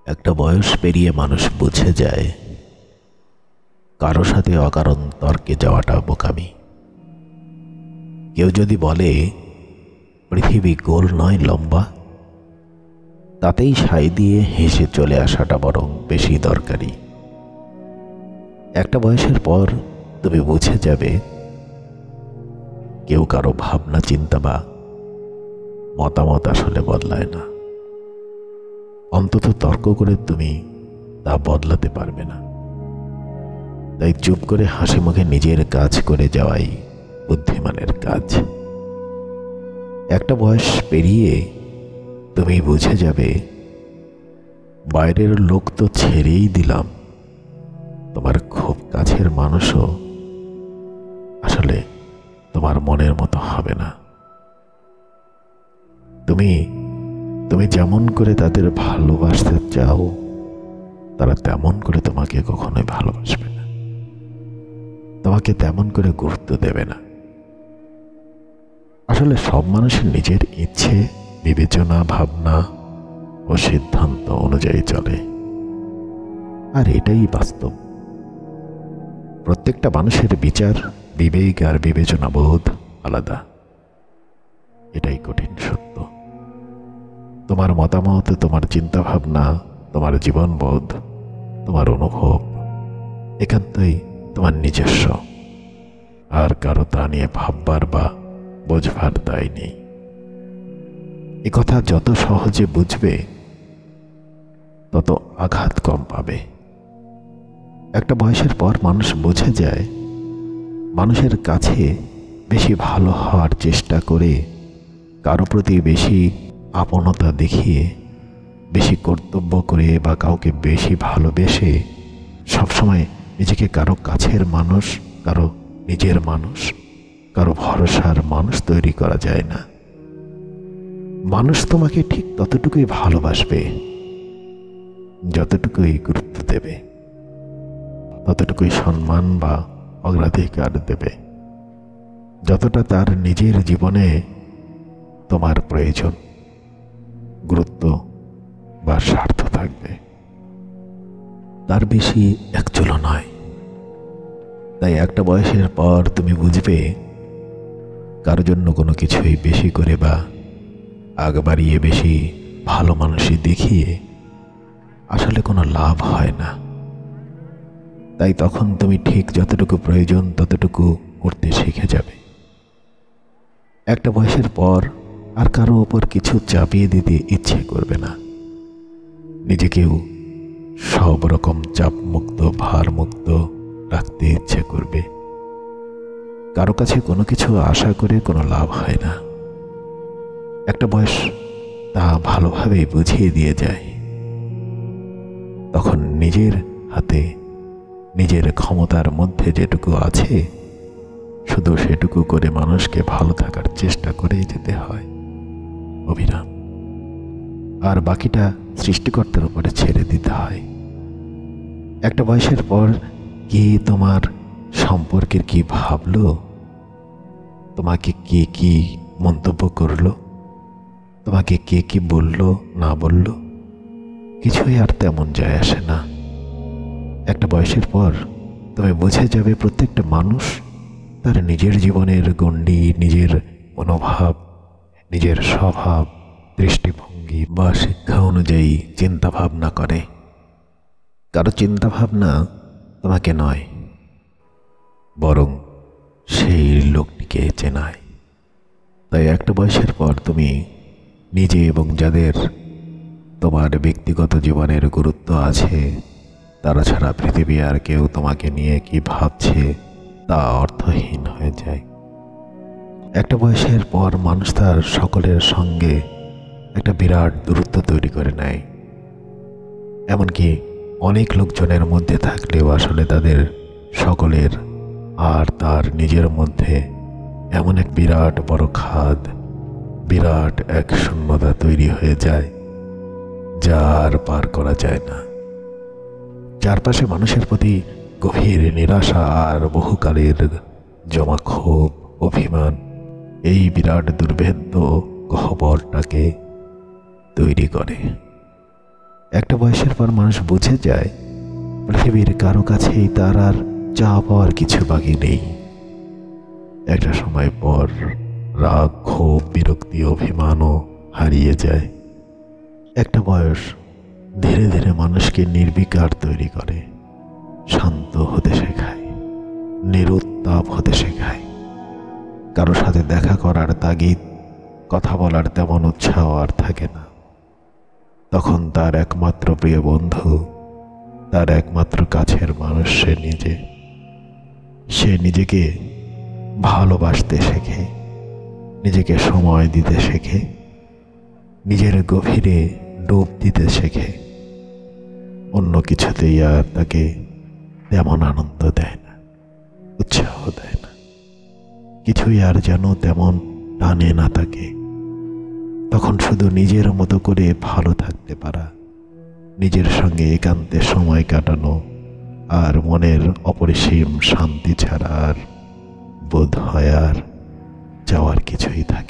একটা বয়স পেরিয়ে মানুষ বুঝে যায় কারো সাথে অকারণ তর্কে যাওয়াটা বোকামি। কেউ যদি বলে পৃথিবী গোল নয় লম্বা, তাতেই সাই দিয়ে হেসে চলে আসাটা বরং বেশি দরকারি। একটা বয়সের পর তুমি বুঝে যাবে কেউ কারো ভাবনা চিন্তা বা মতামত আসলে বদলায় না, অন্তত তর্ক করে তুমি তা বদলাতে পারবে না। তাই চুপ করে হাসি মুখে নিজের কাজ করে যাওয়াই বুদ্ধিমানের কাজ। একটা বয়স পেরিয়ে তুমি বুঝে যাবে বাইরের লোক তো ছেড়েই দিলাম, তোমার খুব কাছের মানুষও আসলে তোমার মনের মতো হবে না। তুমি তুমি যেমন করে তাদের ভালোবাসতে চাও, তারা তেমন করে তোমাকে কখনোই ভালোবাসবে না, তোমাকে তেমন করে গুরুত্ব দেবে না। আসলে সব মানুষের নিজের ইচ্ছে, বিবেচনা, ভাবনা ও সিদ্ধান্ত অনুযায়ী চলে, আর এটাই বাস্তব। প্রত্যেকটা মানুষের বিচার, বিবেক আর বিবেচনা বোধ আলাদা, এটাই কঠিন সত্য। তোমার মতামত, তোমার চিন্তা ভাবনা, তোমার জীবনবোধ, তোমার অনুভব একান্তই তোমার নিজস্ব, আর কারো তা নিয়ে ভাববার বা বোঝবার দায় নেই। এ কথা যত সহজে বুঝবে তত আঘাত কম পাবে। একটা বয়সের পর মানুষ বুঝে যায় মানুষের কাছে বেশি ভালো হওয়ার চেষ্টা করে, কারো প্রতি বেশি আপনতা দেখিয়ে, বেশি কর্তব্য করে বা কাউকে বেশি ভালোবেসে সবসময় নিজেকে কারো কাছের মানুষ, কারো নিজের মানুষ, কারো ভরসার মানুষ তৈরি করা যায় না। মানুষ তোমাকে ঠিক ততটুকুই ভালোবাসবে যতটুকুই গুরুত্ব দেবে, ততটুকুই সম্মান বা অগ্রাধিকার দেবে, যতটা তার নিজের জীবনে তোমার প্রয়োজন, গুরুত্ব বা স্বার্থ থাকবে, তার বেশি একচুলো নয়। তাই একটা বয়সের পর তুমি বুঝবে কারো জন্য কোনো কিছুই বেশি করে বা আগ বাড়িয়ে বেশি ভালো মানুষই দেখিয়ে আসলে কোনো লাভ হয় না। তাই তখন তুমি ঠিক যতটুকু প্রয়োজন ততটুকু করতে শিখে যাবে। একটা বয়সের পর আর কারো ওপর কিছু চাপিয়ে দিতে ইচ্ছে করবে না, নিজেকেও সব রকম চাপমুক্ত, ভারমুক্ত রাখতে ইচ্ছে করবে। কারো কাছে কোনো কিছু আশা করে কোনো লাভ হয় না। একটা বয়স তা ভালোভাবে বুঝিয়ে দিয়ে যায়। তখন নিজের হাতে, নিজের ক্ষমতার মধ্যে যেটুকু আছে শুধু সেটুকু করে মানুষকে ভালো থাকার চেষ্টা করেই যেতে হয় অবিরাম, আর বাকিটা সৃষ্টিকর্তার উপরে ছেড়ে দিতে হয়। একটা বয়সের পর কে তোমার সম্পর্কের কি ভাবলো, তোমাকে কে কি মন্তব্য করলো, তোমাকে কে কি বললো না বললো, কিছুই আর তেমন যায় আসে না। একটা বয়সের পর তুমি বুঝে যাবে প্রত্যেকটা মানুষ তার নিজের জীবনের গণ্ডি, নিজের মনোভাব, নিজের স্বভাব, দৃষ্টিভঙ্গি বা শিক্ষা অনুযায়ী চিন্তা ভাবনা করে। কারো চিন্তা ভাবনা তোমাকে নয়, বরং সেই লোকটিকে চেনায়। তাই একটা বয়সের পর তুমি নিজে এবং যাদের তোমার ব্যক্তিগত জীবনের গুরুত্ব আছে তারা ছাড়া পৃথিবী আর কেউ তোমাকে নিয়ে কি ভাবছে তা অর্থহীন হয়ে যায়। একটা বয়সের পর মানুষ তার সকলের সঙ্গে একটা বিরাট দূরত্ব তৈরি করে নেয়। এমনকি অনেক লোকজনের মধ্যে থাকলেও আসলে তাদের সকলের আর তার নিজের মধ্যে এমন এক বিরাট বড় খাদ, বিরাট এক শূন্যতা তৈরি হয়ে যায় যা আর পার করা যায় না। চারপাশে মানুষের প্রতি গভীর নিরাশা আর বহুকালের জমা ক্ষোভ, অভিমান এই বিরাট দুর্ভেদ্য গহ্বরটাকে তৈরি করে। একটা বয়সের পর মানুষ বুঝে যায় পৃথিবীর কারো কাছেই তার আর চা পাওয়ার কিছু বাকি নেই। একটা সময় পর রাগ, ক্ষোভ, বিরক্তি, অভিমানও হারিয়ে যায়। একটা বয়স ধীরে ধীরে মানুষকে নির্বিকার তৈরি করে, শান্ত হতে শেখায়, নিরুত্তাপ হতে শেখায়। কারো সাথে দেখা করার তাগিদ, কথা বলার তেমন উৎসাহ আর থাকে না। তখন তার একমাত্র প্রিয় বন্ধু, তার একমাত্র কাছের মানুষ সে নিজেকে ভালোবাসতে শেখে, নিজেকে সময় দিতে শেখে, নিজের গভীরে ডুব দিতে শেখে। অন্য কিছুতেই আর তাকে তেমন আনন্দ দেয় না, উৎসাহ দেয় না, কিছুই আর যেন তেমন টানে না তাকে। তখন শুধু নিজের মতো করে ভালো থাকতে পারা, নিজের সঙ্গে একান্তে সময় কাটানো আর মনের অপরিসীম শান্তি ছাড়া আর বোধ হয় আর যাওয়ার কিছুই থাকে।